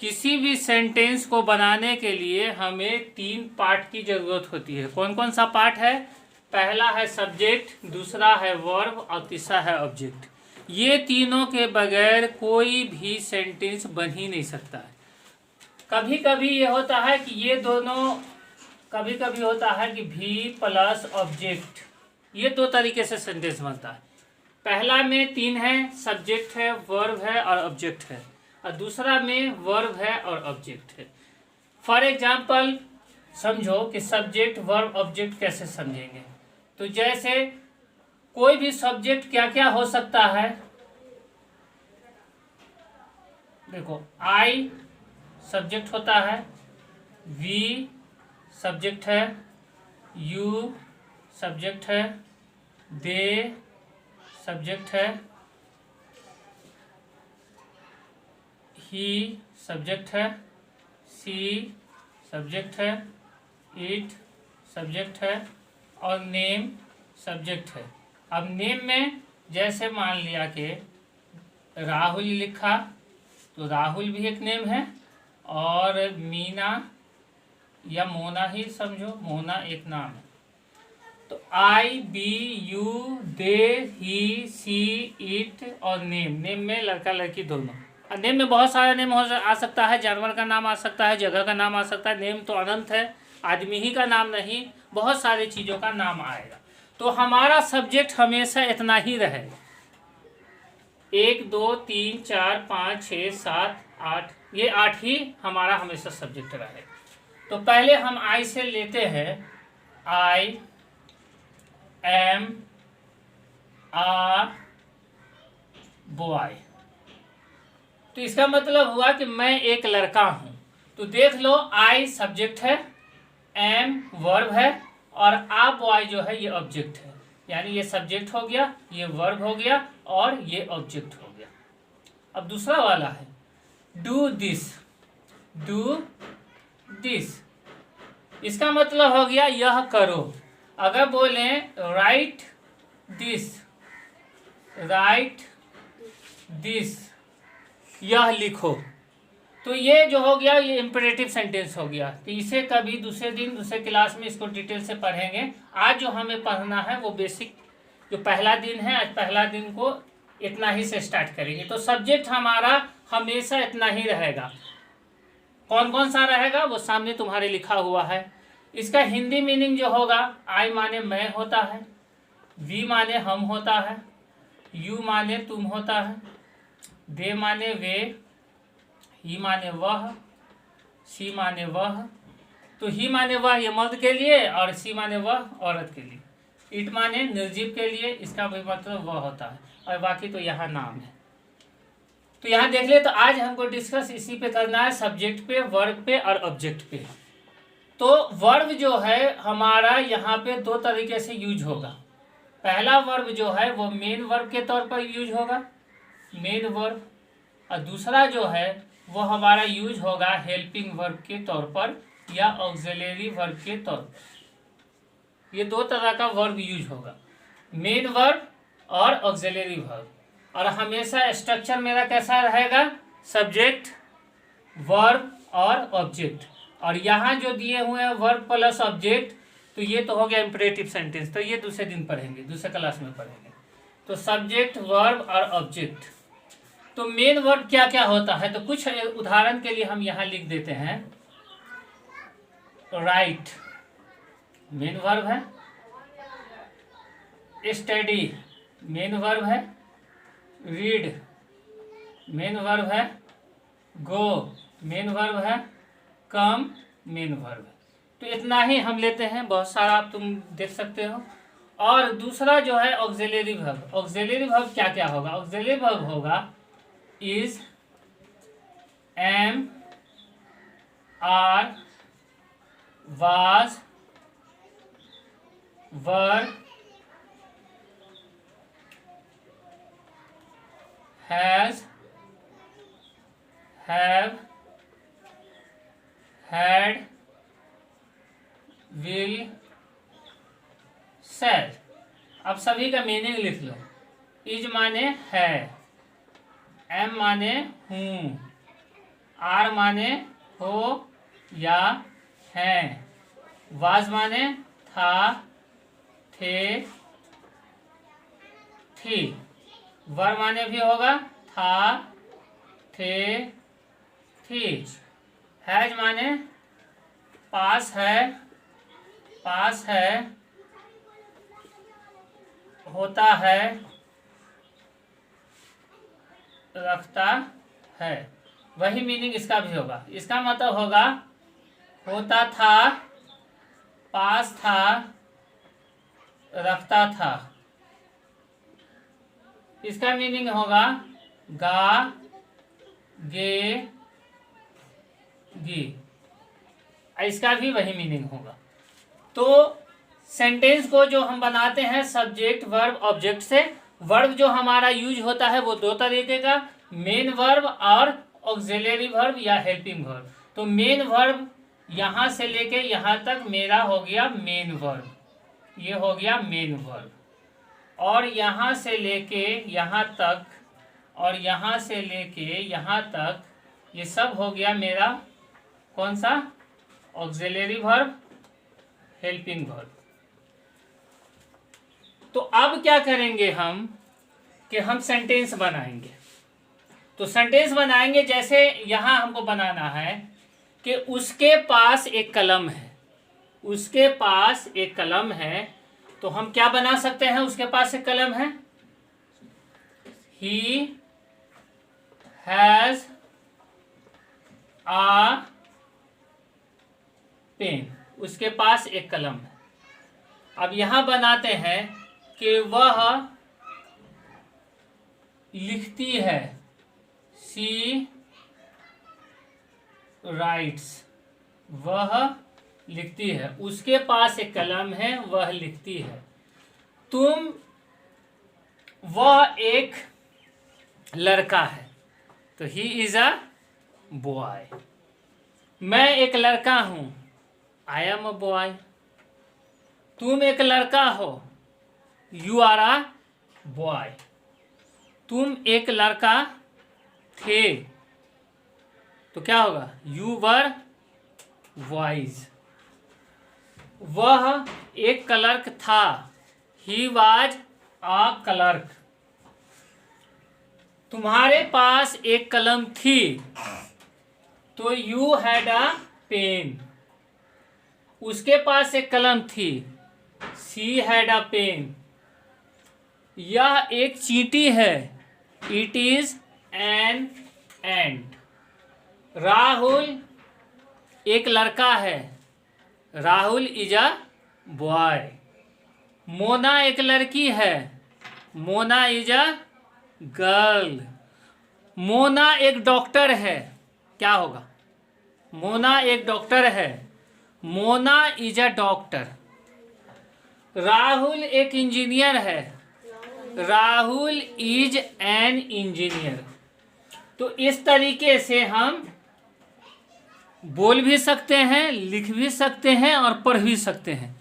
किसी भी सेंटेंस को बनाने के लिए हमें 3 पार्ट की जरूरत होती है। कौन कौन सा पार्ट है? पहला है सब्जेक्ट, दूसरा है वर्ब और तीसरा है ऑब्जेक्ट। ये तीनों के बगैर कोई भी सेंटेंस बन ही नहीं सकता है। कभी कभी ये होता है कि ये दोनों, कभी कभी होता है कि भी प्लस ऑब्जेक्ट, ये 2 तरीके से सेंटेंस बनता है। पहला में 3 है, सब्जेक्ट है, वर्ब है और ऑब्जेक्ट है, और दूसरा में वर्ब है और ऑब्जेक्ट है। फॉर एग्जाम्पल समझो कि सब्जेक्ट वर्ब ऑब्जेक्ट कैसे समझेंगे। तो जैसे कोई भी सब्जेक्ट क्या क्या हो सकता है, देखो आई सब्जेक्ट होता है, वी सब्जेक्ट है, यू सब्जेक्ट है, दे सब्जेक्ट है, ही सब्जेक्ट है, सी सब्जेक्ट है, इट सब्जेक्ट है और नेम सब्जेक्ट है। अब नेम में जैसे मान लिया कि राहुल लिखा तो राहुल भी एक नेम है, और मीना या मोना ही समझो, मोना एक नाम है। तो I, we, you, they, he, she, it और नेम, नेम में लड़का लड़की दोनों। नेम में बहुत सारा नेम आ सकता है, जानवर का नाम आ सकता है, जगह का नाम आ सकता है। नेम तो अनंत है, आदमी ही का नाम नहीं, बहुत सारी चीज़ों का नाम आएगा। तो हमारा सब्जेक्ट हमेशा इतना ही रहेगा, 1 2 3 4 5 6 7 8, ये 8 ही हमारा हमेशा सब्जेक्ट रहेगा। तो पहले हम आई से लेते हैं, आई एम आ बॉय। तो इसका मतलब हुआ कि मैं एक लड़का हूं। तो देख लो, आई सब्जेक्ट है, एम वर्ब है और आ बॉय जो है ये ऑब्जेक्ट है। यानी ये सब्जेक्ट हो गया, ये वर्ब हो गया और ये ऑब्जेक्ट हो गया। अब दूसरा वाला है डू दिस, डू दिस, इसका मतलब हो गया यह करो। अगर बोलें राइट दिस, राइट दिस, यह लिखो, तो ये जो हो गया ये इम्परेटिव सेंटेंस हो गया। तो इसे कभी दूसरे दिन दूसरे क्लास में इसको डिटेल से पढ़ेंगे। आज जो हमें पढ़ना है वो बेसिक, जो पहला दिन है, आज पहला दिन को इतना ही से स्टार्ट करेंगे। तो सब्जेक्ट हमारा हमेशा इतना ही रहेगा। कौन कौन सा रहेगा वो सामने तुम्हारे लिखा हुआ है। इसका हिंदी मीनिंग जो होगा, आई माने मैं होता है, वी माने हम होता है, यू माने तुम होता है, दे माने वे, ही माने वह, सी माने वह। तो ही माने वह ये मर्द के लिए और सी माने वह औरत के लिए। इट माने निर्जीव के लिए, इसका भी मतलब वह होता है, और बाकी तो यहाँ नाम है। तो यहाँ देख ले, तो आज हमको डिस्कस इसी पे करना है, सब्जेक्ट पे, वर्ब पे और ऑब्जेक्ट पे। तो वर्ब जो है हमारा यहाँ पे 2 तरीके से यूज होगा। पहला वर्ब जो है वो मेन वर्ब के तौर पर यूज होगा, मेन वर्ब, और दूसरा जो है वो हमारा यूज होगा हेल्पिंग वर्ब के तौर पर या ऑक्सिलरी वर्ब के तौर पर। ये 2 तरह का वर्ब यूज होगा, मेन वर्ब और ऑक्सिलरी वर्ब। और हमेशा स्ट्रक्चर मेरा कैसा रहेगा, सब्जेक्ट, वर्ब और ऑब्जेक्ट। और यहाँ जो दिए हुए हैं वर्ब प्लस ऑब्जेक्ट, तो ये तो हो गया इम्परेटिव सेंटेंस, तो ये दूसरे दिन पढ़ेंगे, दूसरे क्लास में पढ़ेंगे। तो सब्जेक्ट, वर्ब और ऑब्जेक्ट। तो मेन वर्ब क्या क्या होता है, तो कुछ उदाहरण के लिए हम यहाँ लिख देते हैं। राइट मेन वर्ब है, स्टडी मेन वर्ब है, रीड मेन वर्ब है, गो मेन वर्ब है, कम मेन वर्ब है। तो इतना ही हम लेते हैं, बहुत सारा आप तुम देख सकते हो। और दूसरा जो है ऑक्सिलरी वर्ब। ऑक्सिलरी वर्ब क्या क्या होगा, ऑक्सिलरी वर्ब होगा is, am, are, was, were, has, have, had, will, shall. अब सभी का मीनिंग लिख लो। इज माने है, एम माने हूँ, आर माने हो या हैं, वाज माने था, थे, थी, वर माने भी होगा था, थे, थी, हैज माने पास है, होता है, रखता है। वही मीनिंग इसका भी होगा। इसका मतलब होगा होता था, पास था, रखता था। इसका मीनिंग होगा गा, गे, गी। इसका भी वही मीनिंग होगा। तो सेंटेंस को जो हम बनाते हैं सब्जेक्ट वर्ब ऑब्जेक्ट से, वर्ब जो हमारा यूज होता है वो दो तरीके का, मेन वर्ब और ऑक्सिलरी वर्ब या हेल्पिंग वर्ब। तो मेन वर्ब यहाँ से लेके यहाँ तक मेरा हो गया मेन वर्ब, ये हो गया मेन वर्ब। और यहाँ से लेके यहाँ तक और यहाँ से लेके यहाँ तक ये सब हो गया मेरा कौन सा, ऑक्सिलरी वर्ब, हेल्पिंग वर्ब। तो अब क्या करेंगे हम कि हम सेंटेंस बनाएंगे। तो सेंटेंस बनाएंगे जैसे यहाँ हमको बनाना है कि उसके पास एक कलम है, उसके पास एक कलम है। तो हम क्या बना सकते हैं, उसके पास एक कलम है, ही हैज आ पेन, उसके पास एक कलम है। अब यहां बनाते हैं कि वह लिखती है, शी राइट्स, वह लिखती है, उसके पास एक कलम है, वह लिखती है। वह एक लड़का है, तो ही इज अ बॉय। मैं एक लड़का हूं, आई एम अ बॉय। तुम एक लड़का हो, यू आर अ बॉय। तुम एक लड़का थे, तो क्या होगा, यू वर बॉयज। वह एक क्लर्क था, ही वाज अ क्लर्क। तुम्हारे पास एक कलम थी, तो यू हैड अ पेन। उसके पास एक कलम थी, शी हैड अ पेन। यह एक चींटी है, it is an ant. Rahul एक लड़का है, Rahul is a boy. Mona एक लड़की है, Mona is a girl. Mona एक डॉक्टर है, क्या होगा, मोना एक डॉक्टर है, Mona is a doctor. Rahul एक इंजीनियर है, राहुल इज एन इंजीनियर। तो इस तरीके से हम बोल भी सकते हैं, लिख भी सकते हैं और पढ़ भी सकते हैं।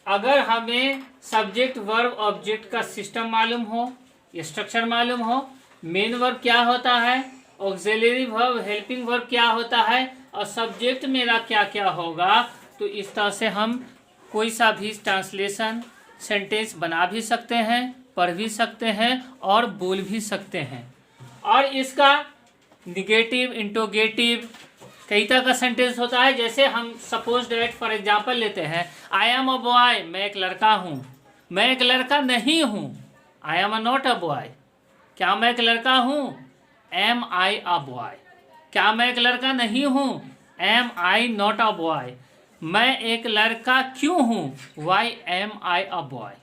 अगर हमें सब्जेक्ट वर्ब ऑब्जेक्ट का सिस्टम मालूम हो, स्ट्रक्चर मालूम हो, मेन वर्ब क्या होता है, ऑक्सिलरी वर्ब, हेल्पिंग वर्ब क्या होता है और सब्जेक्ट मेरा क्या क्या होगा, तो इस तरह से हम कोई सा भी ट्रांसलेशन सेंटेंस बना भी सकते हैं, पढ़ भी सकते हैं और बोल भी सकते हैं। और इसका निगेटिव, इंटरोगेटिव कई तरह का सेंटेंस होता है। जैसे हम सपोज डेट फॉर एग्जांपल लेते हैं, आई एम अ बॉय, मैं एक लड़का हूँ। मैं एक लड़का नहीं हूँ, I am not a boy. क्या मैं एक लड़का हूँ, एम आई अ बॉय। क्या मैं एक लड़का नहीं हूँ, am I not a boy. मैं एक लड़का क्यों हूँ, why am I a boy.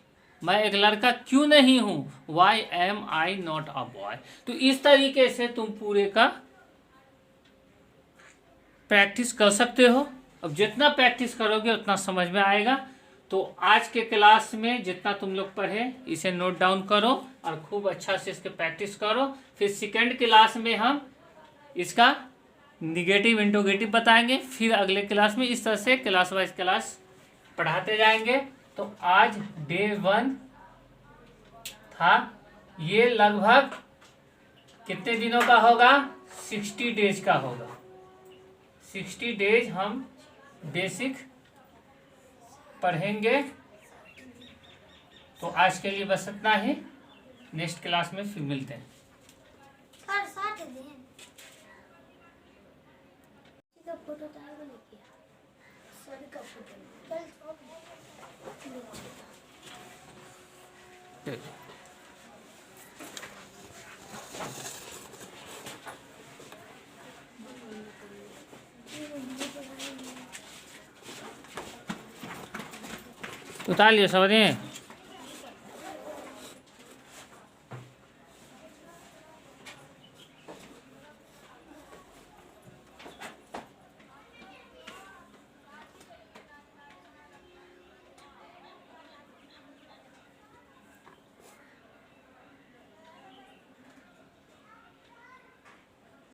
मैं एक लड़का क्यों नहीं हूँ, why am I not a boy. तो इस तरीके से तुम पूरे का प्रैक्टिस कर सकते हो। अब जितना प्रैक्टिस करोगे उतना समझ में आएगा। तो आज के क्लास में जितना तुम लोग पढ़े इसे नोट डाउन करो और खूब अच्छा से इसके प्रैक्टिस करो। फिर सेकेंड क्लास में हम इसका निगेटिव, इंटरोगेटिव बताएंगे। फिर अगले क्लास में इस तरह से क्लास वाइज क्लास पढ़ाते जाएंगे। तो आज डे 1 था। ये लगभग कितने दिनों का होगा, 60 डेज का होगा। 60 डेज हम बेसिक पढ़ेंगे। तो आज के लिए बस इतना ही, नेक्स्ट क्लास में फिर मिलते हैं। उतार लियो समझे।